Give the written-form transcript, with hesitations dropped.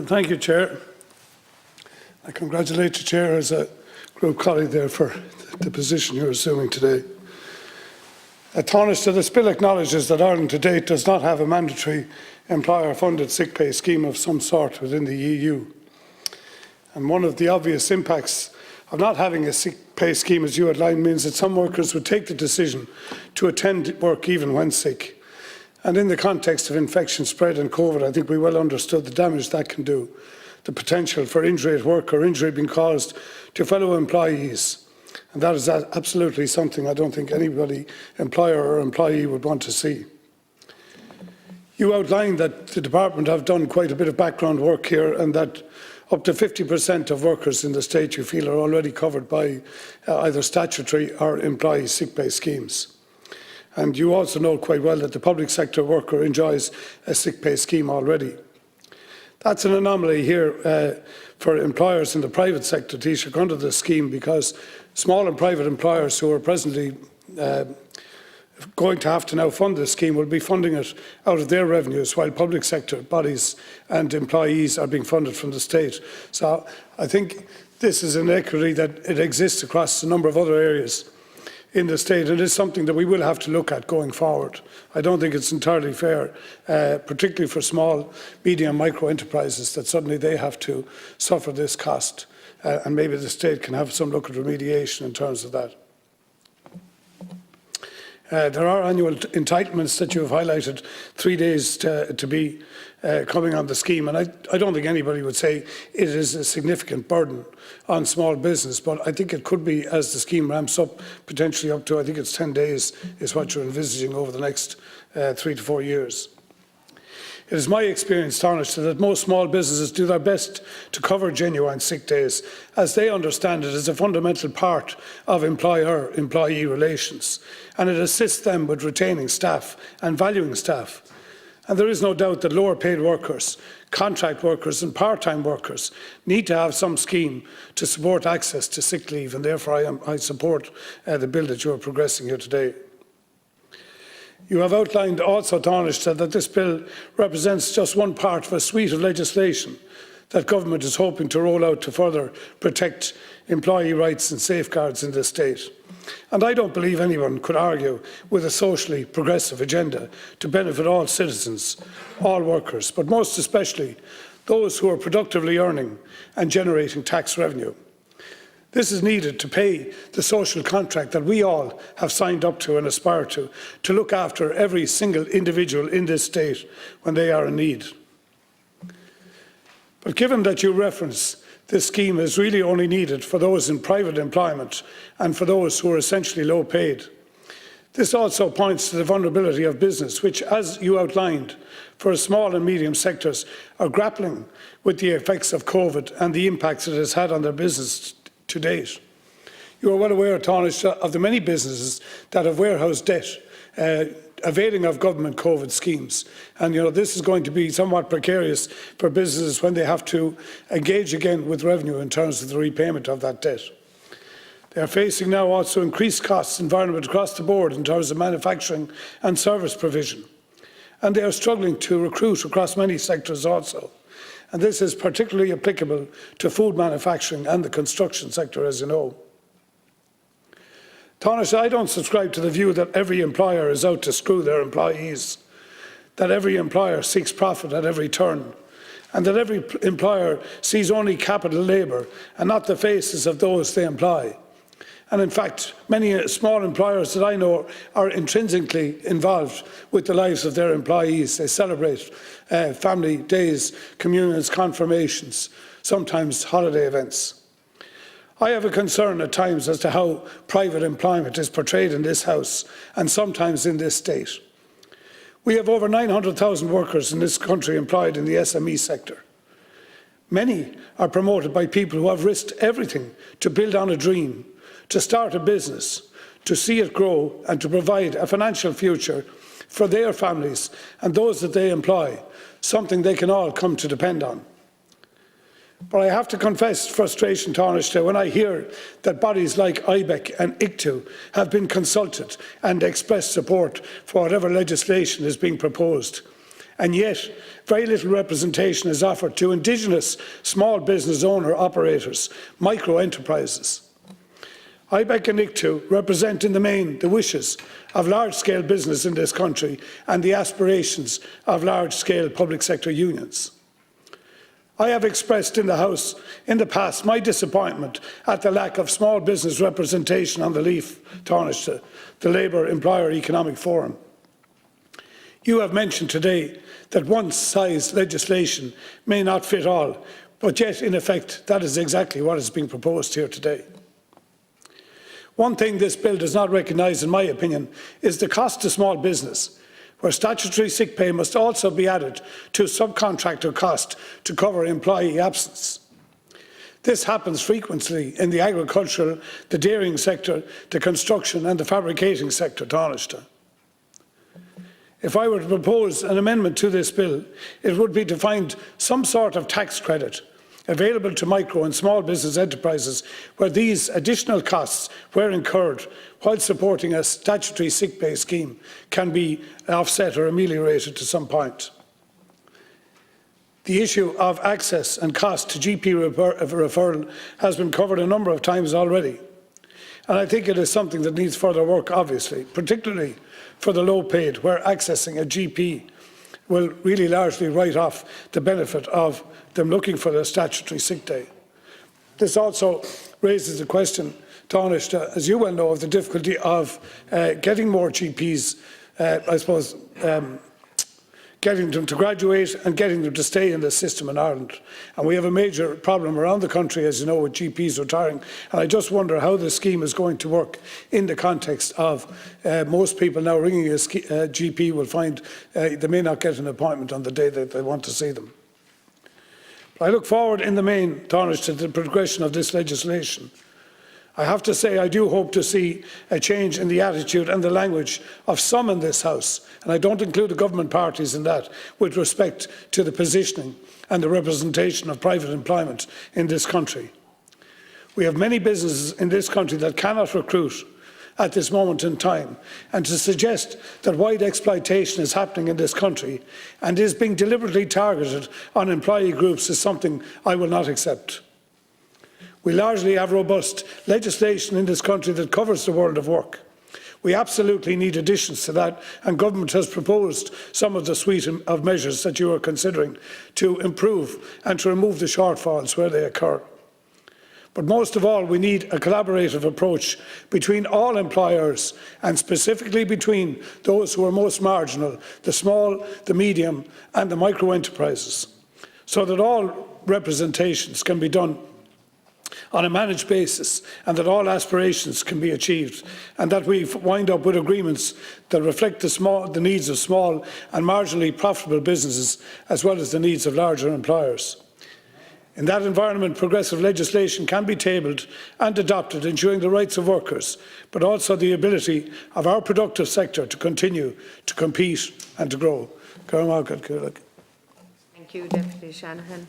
Thank you, Chair. I congratulate the Chair as a group colleague there for the position you're assuming today. Taoiseach, the Bill acknowledges that Ireland to date does not have a mandatory employer-funded sick pay scheme of some sort within the EU. And one of the obvious impacts of not having a sick pay scheme, as you outlined, means that some workers would take the decision to attend work even when sick. And in the context of infection spread and COVID, I think we well understood the damage that can do, the potential for injury at work or injury being caused to fellow employees. And that is absolutely something I don't think anybody, employer or employee, would want to see. You outlined that the Department have done quite a bit of background work here, and that up to 50% of workers in the state you feel are already covered by either statutory or employee sick pay schemes. And you also know quite well that the public sector worker enjoys a sick pay scheme already. That's an anomaly here for employers in the private sector, Taoiseach, under the scheme, because small and private employers who are presently going to have to now fund this scheme will be funding it out of their revenues, while public sector bodies and employees are being funded from the state. So I think this is an inequity that it exists across a number of other areas in the state. It is something that we will have to look at going forward. I don't think it's entirely fair, particularly for small, medium, micro enterprises, that suddenly they have to suffer this cost. And maybe the state can have some look at remediation in terms of that. There are annual entitlements that you have highlighted, 3 days to be coming on the scheme, and I don't think anybody would say it is a significant burden on small business, but I think it could be, as the scheme ramps up, potentially up to, I think it's 10 days is what you're envisaging over the next 3 to 4 years. It is my experience, Taoiseach, that most small businesses do their best to cover genuine sick days, as they understand it as a fundamental part of employer-employee relations, and it assists them with retaining staff and valuing staff. And there is no doubt that lower paid workers, contract workers and part-time workers need to have some scheme to support access to sick leave, and therefore I support the bill that you are progressing here today. You have outlined also, Taoiseach, that this bill represents just one part of a suite of legislation that government is hoping to roll out to further protect employee rights and safeguards in this state. And I don't believe anyone could argue with a socially progressive agenda to benefit all citizens, all workers, but most especially those who are productively earning and generating tax revenue. This is needed to pay the social contract that we all have signed up to and aspire to look after every single individual in this state when they are in need. But given that you reference this scheme is really only needed for those in private employment and for those who are essentially low paid, this also points to the vulnerability of business, which, as you outlined, for small and medium sectors are grappling with the effects of COVID and the impacts it has had on their business to date. You are well aware, Taoiseach, of the many businesses that have warehoused debt, availing of government COVID schemes. And this is going to be somewhat precarious for businesses when they have to engage again with revenue in terms of the repayment of that debt. They are facing now also increased costs environment across the board in terms of manufacturing and service provision. And they are struggling to recruit across many sectors also. And this is particularly applicable to food manufacturing and the construction sector, as you know. Taoiseach, I don't subscribe to the view that every employer is out to screw their employees, that every employer seeks profit at every turn, and that every employer sees only capital labour and not the faces of those they employ. And in fact, many small employers that I know are intrinsically involved with the lives of their employees. They celebrate family days, communions, confirmations, sometimes holiday events. I have a concern at times as to how private employment is portrayed in this House and sometimes in this state. We have over 900,000 workers in this country employed in the SME sector. Many are promoted by people who have risked everything to build on a dream, to start a business, to see it grow and to provide a financial future for their families and those that they employ, something they can all come to depend on. But I have to confess frustration, Taoiseach, when I hear that bodies like IBEC and ICTU have been consulted and expressed support for whatever legislation is being proposed. and yet very little representation is offered to Indigenous small business owner-operators, micro-enterprises. I beg Nick to represent in the main the wishes of large-scale business in this country and the aspirations of large-scale public sector unions. I have expressed in the House in the past my disappointment at the lack of small business representation on the Leaf Taoiseach, the Labour Employer Economic Forum. You have mentioned today that one-size legislation may not fit all, but yet, in effect, that is exactly what is being proposed here today. One thing this bill does not recognise, in my opinion, is the cost to small business, where statutory sick pay must also be added to subcontractor cost to cover employee absence. This happens frequently in the agricultural, the dairying sector, the construction and the fabricating sector, Taoiseach. If I were to propose an amendment to this bill, it would be to find some sort of tax credit available to micro and small business enterprises where these additional costs, where incurred while supporting a statutory sick pay scheme, can be offset or ameliorated to some point. The issue of access and cost to GP referral has been covered a number of times already, and I think it is something that needs further work, obviously, particularly for the low-paid, where accessing a GP will really largely write off the benefit of them looking for their statutory sick day. This also raises the question, Taoiseach, as you well know, of the difficulty of getting more GPs, getting them to graduate and getting them to stay in the system in Ireland. And we have a major problem around the country, as you know, with GPs retiring. And I just wonder how the scheme is going to work in the context of most people now ringing a GP will find they may not get an appointment on the day that they want to see them. But I look forward in the main, Taoiseach, to the progression of this legislation. I have to say I do hope to see a change in the attitude and the language of some in this House, and I don't include the government parties in that, with respect to the positioning and the representation of private employment in this country. We have many businesses in this country that cannot recruit at this moment in time, and to suggest that wide exploitation is happening in this country and is being deliberately targeted on employee groups is something I will not accept. We largely have robust legislation in this country that covers the world of work. We absolutely need additions to that, and government has proposed some of the suite of measures that you are considering to improve and to remove the shortfalls where they occur. But most of all, we need a collaborative approach between all employers, and specifically between those who are most marginal, the small, the medium and the micro enterprises, so that all representations can be done on a managed basis, and that all aspirations can be achieved, and that we wind up with agreements that reflect the needs of small and marginally profitable businesses, as well as the needs of larger employers. In that environment, progressive legislation can be tabled and adopted, ensuring the rights of workers, but also the ability of our productive sector to continue to compete and to grow. Thank you, Deputy Shanahan.